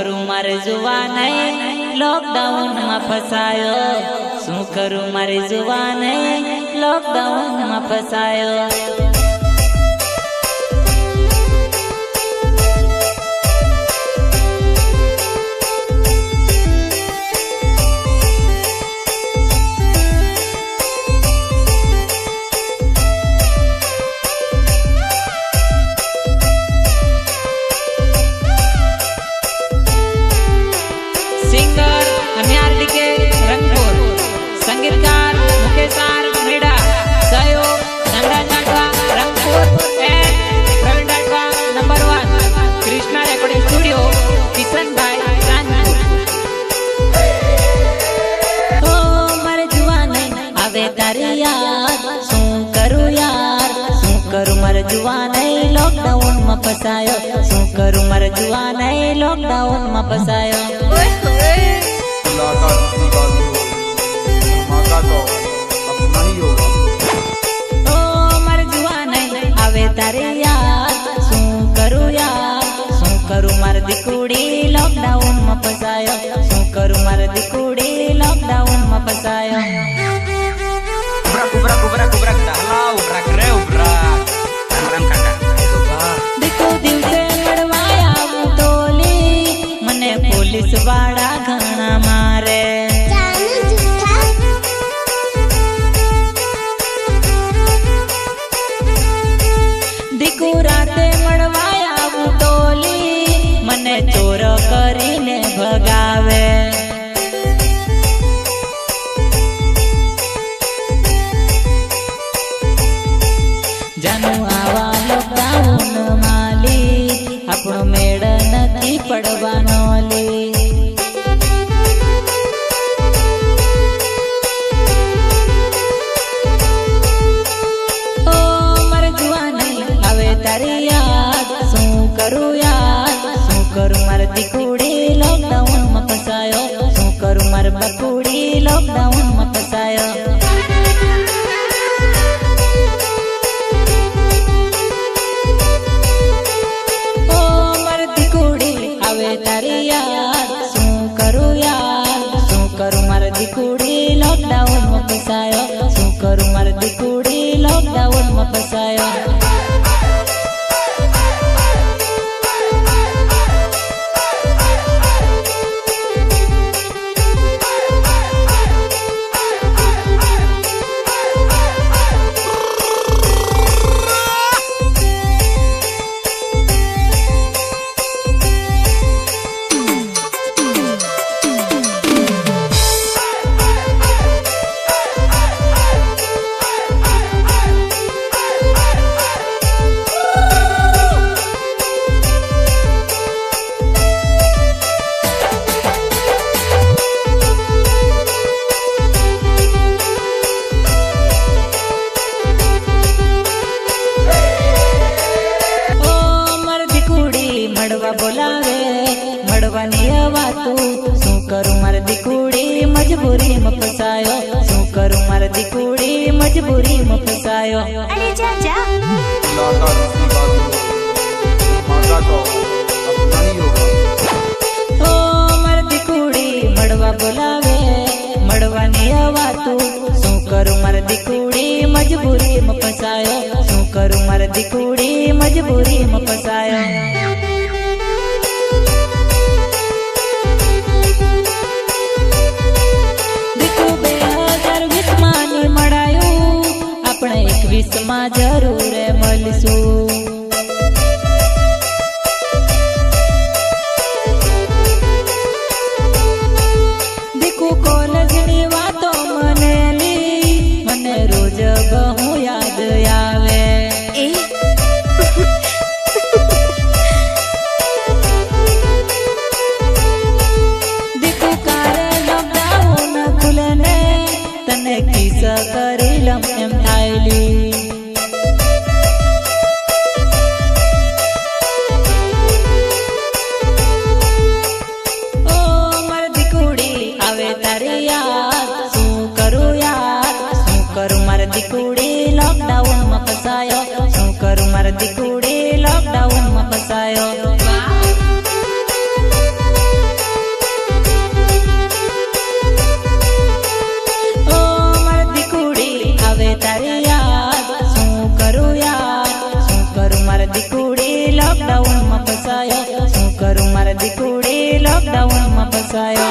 करूं मारे जुवाने लॉकडाउन में फसायो शू करूं मारे जुवाने लॉकडाउन में फसायो। सिंगर अनियार डीके रंगपुर, संगीतकार मुकेशार मेड़ा, सहयोग Nanda Jatwa Rangpur and Praveen Jatwa number 1 Krishna recording studio Kishan भाई रानपुर। ओ मर जुवाने आवे तारी याद शू करूं मर जुवाने लॉकडाउन में फसायो शू करूं मर जुवाने लॉकडाउन में फसायो। तारे याद शू करूं मार दीकुड़ी लॉकडाउन में फसायो शू करूं मार दीकुड़ी लॉकडाउन में फसायो। देखो दिवसे मड़वाया टोली मने पुलिस वाला घना मारे दिकू राते मड़वाया टोली मने चोर करीने भगावे। जानू आवा लॉकडाउन माली आपणो मेड़ नथी पड़वानो ली। तारी याद शू करूं मार दीकुड़ी लॉकडाउन में फसायो शू करूं मार बकुड़ी लॉकडाउन में फसायो। ओ मार दीकुड़ी आवे तारी याद शू करूं मार दीकुड़ी लॉकडाउन में फसायो शू करूं मार दीकुड़ी लॉकडाउन में फसायो। बोलावे मड़वानी वातू शू करूं मार दीकुड़ी मजबूरी में फसायो शू करूं मार दीकुड़ी मजबूरी में फसायो। अरे चाचा ओ मार दीकुड़ी मड़वा बोलावे मड़वानी वातू शू करूं मार दीकुड़ी मजबूरी में फसायो शू करूं मार दीकुड़ी मजबूरी में फसायो। अपने 21 में जरूर मलसू देखो कॉलेज नी वातो मने रोज बहु याद आवे। देखो कारे लॉकडाउन खुलने तने किस करी लम एम थायली। લોકડાઉનમાં ફસાયો.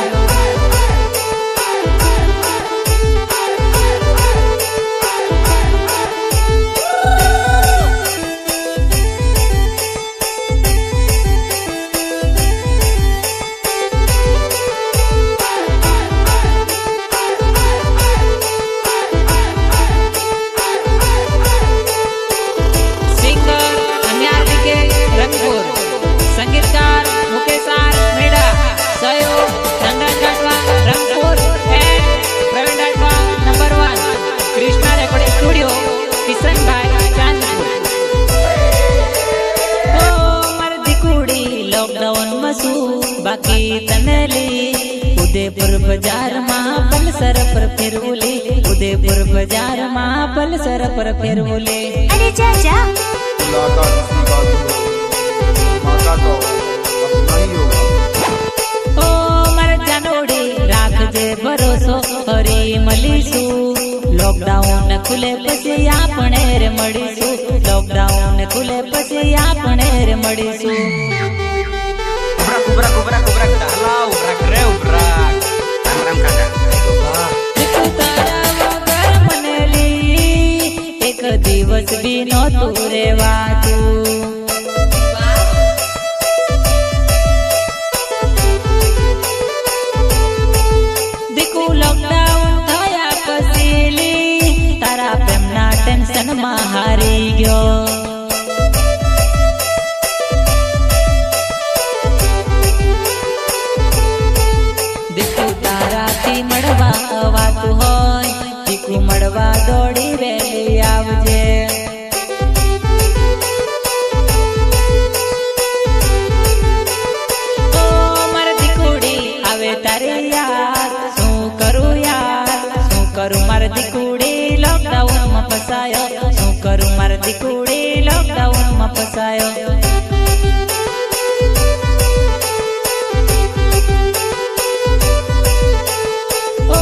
संगीतकार मुकेश आर मेड़ा, सहयोग Chandan Jatwa Rangpur and Praveen Jatwa number 1 Krishna recording studio Kishan भाई चांदपुर. ओ मर्दी कुड़ी लॉकडाउन मसू बाकी तनेली उदयपुर बाजार में पलसर पर फिरवली. उदयपुर बाजार में पलसर पर फिरवली. अरे चाचा ओ मर जानोड़ी राखजे भरोसो हरी मलीसु. लॉकडाउन खुले पछी आपणे रे मळीसु. लॉकडाउन खुले पछी आपणे रे मळीसु. ubrak dah ubrak रे ubrak राम काका तारा वगर मनेली एक दिवस भी नहोતું રેવાતું. लॉकडाउन थया पसीली तारा प्रेमना टेंशन में हारी गयो. दीकू तारा थी मळवा आवातु होय. दीकू मळवा दौड़ी वेली आवजे. ओ मर दीकुड़ी आवे तारे यार करू मर्दी कुड़ी लॉकडाउन में फसायो. शू करू मर्दी कुड़ी लॉकडाउन में फसायो. ओ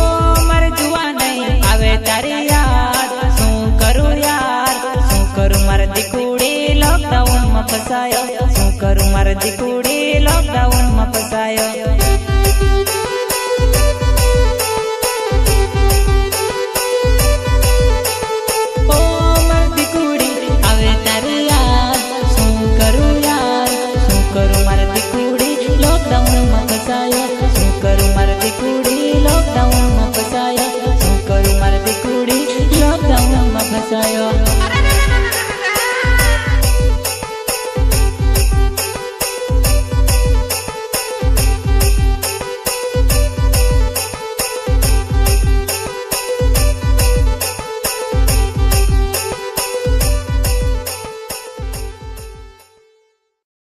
मर जुआ नहीं आवे तारी याद. शू करू यार शू करू मर्दी कुड़ी लॉकडाउन में फसायो. शू करू मर्दी कुड़ी लॉकडाउन में फसायो.